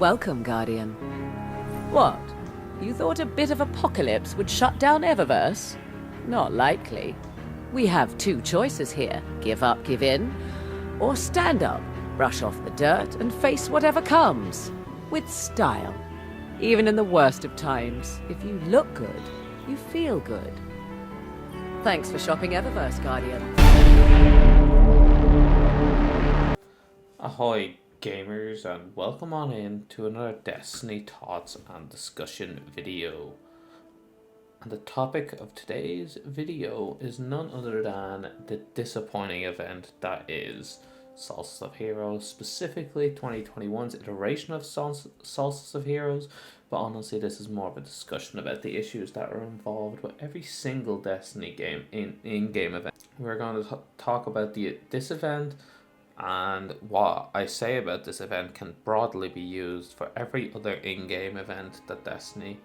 Welcome, Guardian. What? You thought a bit of apocalypse would shut down Eververse? Not likely. We have two choices here. Give up, give in, or stand up, brush off the dirt, and face whatever comes. With style. Even in the worst of times, if you look good, you feel good. Thanks for shopping Eververse, Guardian. Ahoy gamers, and welcome on in to another Destiny Thoughts and Discussion video. And the topic of today's video is none other than the disappointing event that is Solstice of Heroes, specifically 2021's iteration of Solstice of Heroes. But honestly, this is more of a discussion about the issues that are involved with every single Destiny game in-game event. We're going to talk about this event, and what I say about this event can broadly be used for every other in-game event that Destiny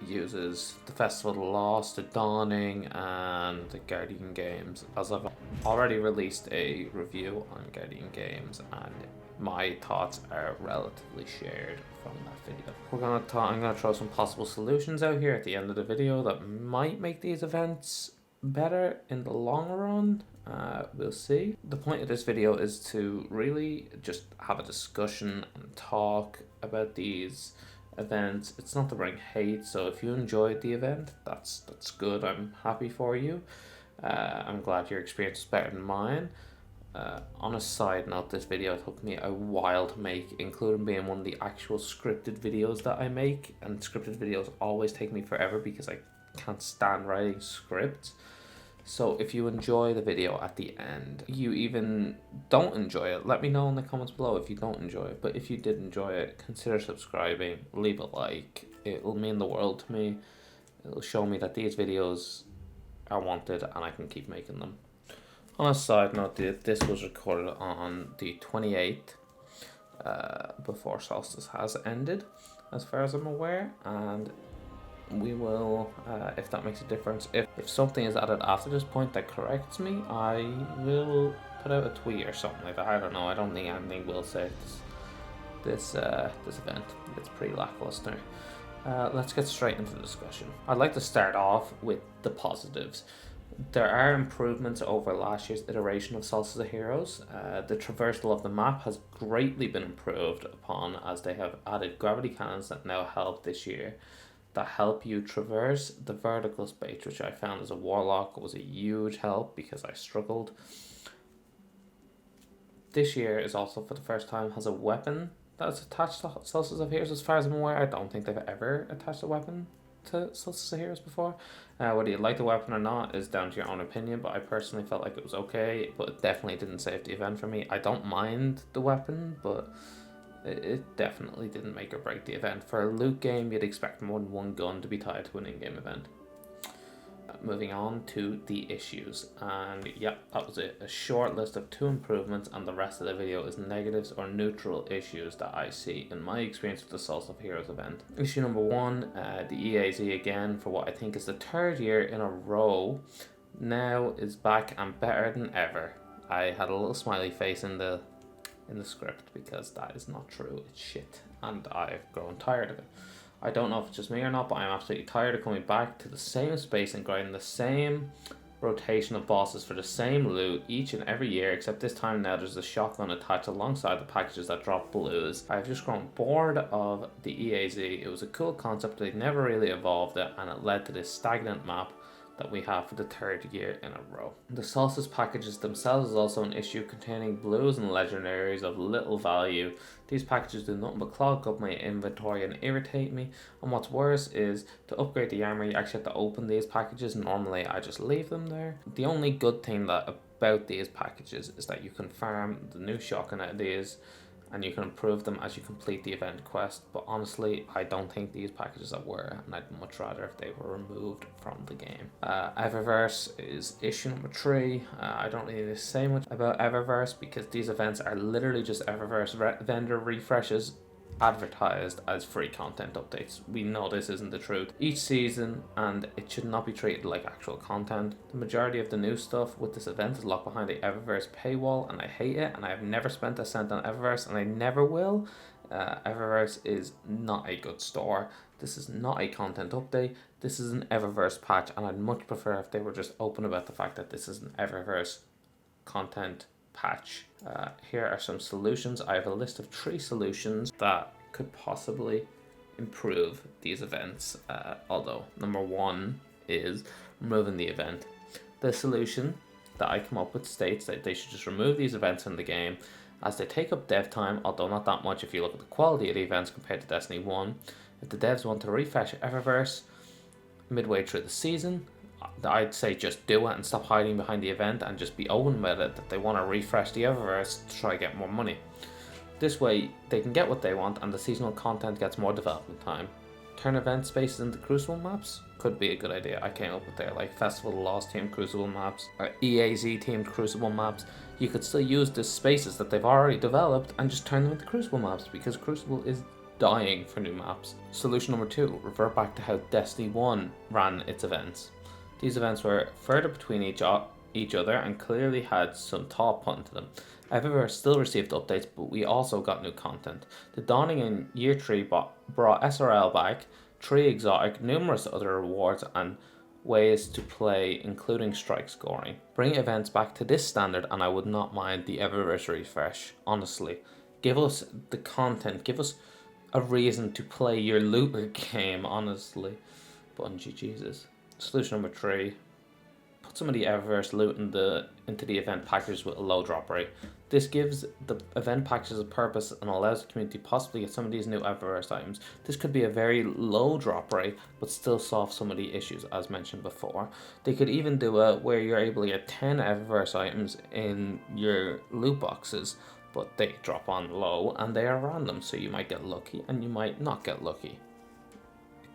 uses. The Festival of the Lost, the Dawning, and the Guardian games, as I've already released a review on Guardian games, and my thoughts are relatively shared from that video. I'm gonna throw some possible solutions out here at the end of the video that might make these events better in the long run. We'll see. The point of this video is to really just have a discussion and talk about these events. It's not to bring hate, so if you enjoyed the event, that's good. I'm happy for you. I'm glad your experience is better than mine. On a side note, this video took me a while to make, including being one of the actual scripted videos that I make, and scripted videos always take me forever because I can't stand writing scripts. So if you enjoy the video at the end, you even don't enjoy it, let me know in the comments below if you don't enjoy it. But if you did enjoy it, consider subscribing, leave a like. It'll mean the world to me. It'll show me that these videos are wanted and I can keep making them. On a side note, this was recorded on the 28th, before Solstice has ended, as far as I'm aware, and we will, if that makes a difference, if something is added after this point that corrects me, I will put out a tweet or something like that. I don't know, I don't think anything will say this event. It's pretty lackluster. Let's get straight into the discussion. I'd like to start off with the positives. There are improvements over last year's iteration of Solstice of Heroes. The traversal of the map has greatly been improved upon, as they have added gravity cannons that now help this year, that help you traverse the vertical space, which I found as a warlock was a huge help because I struggled. This year is also for the first time has a weapon that's attached to Solstice of Heroes. As far as I'm aware, I don't think they've ever attached a weapon to Solstice of Heroes before. Whether you like the weapon or not is down to your own opinion, but I personally felt like it was okay, but it definitely didn't save the event for me. I don't mind the weapon, but it definitely didn't make or break the event. For a loot game, you'd expect more than one gun to be tied to an in-game event. Moving on to the issues, and yeah, that was it. A short list of 2 improvements, and the rest of the video is negatives or neutral issues that I see in my experience with the Solstice of Heroes event. Issue number 1, the EAZ again, for what I think is the 3rd year in a row, now is back and better than ever. I had a little smiley face in the script because that is not true. It's shit, and I've grown tired of it. I don't know if it's just me or not, but I'm absolutely tired of coming back to the same space and grinding the same rotation of bosses for the same loot each and every year, except this time now there's a shotgun attached alongside the packages that drop blues. I've just grown bored of the EAZ. It was a cool concept, they never really evolved it, and it led to this stagnant map that we have for the 3rd year in a row. The Solstice packages themselves is also an issue, containing blues and legendaries of little value. These packages do nothing but clog up my inventory and irritate me, and what's worse is, to upgrade the armor you actually have to open these packages. Normally I just leave them there. The only good thing about these packages is that you can farm the new shotgun out of these, and you can improve them as you complete the event quest, but honestly I don't think these packages are worth, and I'd much rather if they were removed from the game. Eververse is issue number 3. I don't really need to say much about Eververse because these events are literally just Eververse vendor refreshes advertised as free content updates. We know this isn't the truth each season, and it should not be treated like actual content. The majority of the new stuff with this event is locked behind the Eververse paywall, and I hate it, and I have never spent a cent on Eververse, and I never will. Eververse is not a good store. This is not a content update. This is an Eververse patch, and I'd much prefer if they were just open about the fact that this is an Eververse content patch. Here are some solutions. I have a list of 3 solutions that could possibly improve these events. Although number 1 is removing the event. The solution that I come up with states that they should just remove these events from the game, as they take up dev time, although not that much if you look at the quality of the events compared to Destiny 1. If the devs want to refresh Eververse midway through the season, I'd say just do it and stop hiding behind the event and just be open about it that they want to refresh the Eververse to try to get more money. This way they can get what they want and the seasonal content gets more development time. Turn event spaces into Crucible maps could be a good idea. I came up with there, like Festival of the Lost team Crucible maps or EAZ team Crucible maps. You could still use the spaces that they've already developed and just turn them into Crucible maps, because Crucible is dying for new maps. Solution number 2, revert back to how Destiny 1 ran its events. These events were further between each other and clearly had some thought put into them. Eververse still received updates, but we also got new content. The Dawning in Year 3 brought SRL back, 3 exotic, numerous other rewards, and ways to play, including strike scoring. Bring events back to this standard and I would not mind the Eververse refresh, honestly. Give us the content, give us a reason to play your looter game, honestly. Bungie, Jesus. Solution number 3, put some of the Eververse loot into the event packages with a low drop rate. This gives the event packages a purpose and allows the community to possibly get some of these new Eververse items. This could be a very low drop rate, but still solve some of the issues as mentioned before. They could even do it where you're able to get 10 Eververse items in your loot boxes, but they drop on low and they are random, so you might get lucky and you might not get lucky.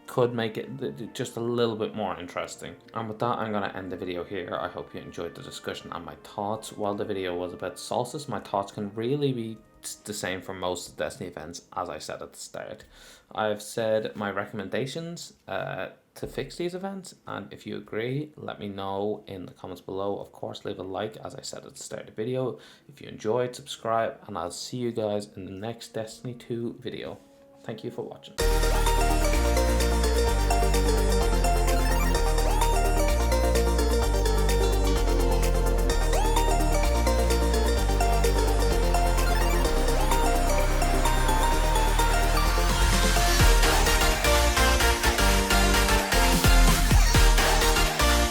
Could make it just a little bit more interesting. And with that, I'm going to end the video here. I hope you enjoyed the discussion and my thoughts. While the video was about Solstice, my thoughts can really be the same for most Destiny events, as I said at the start. I've said my recommendations to fix these events, and if you agree, let me know in the comments below. Of course, leave a like, as I said at the start of the video. If you enjoyed, subscribe, and I'll see you guys in the next Destiny 2 video. Thank you for watching.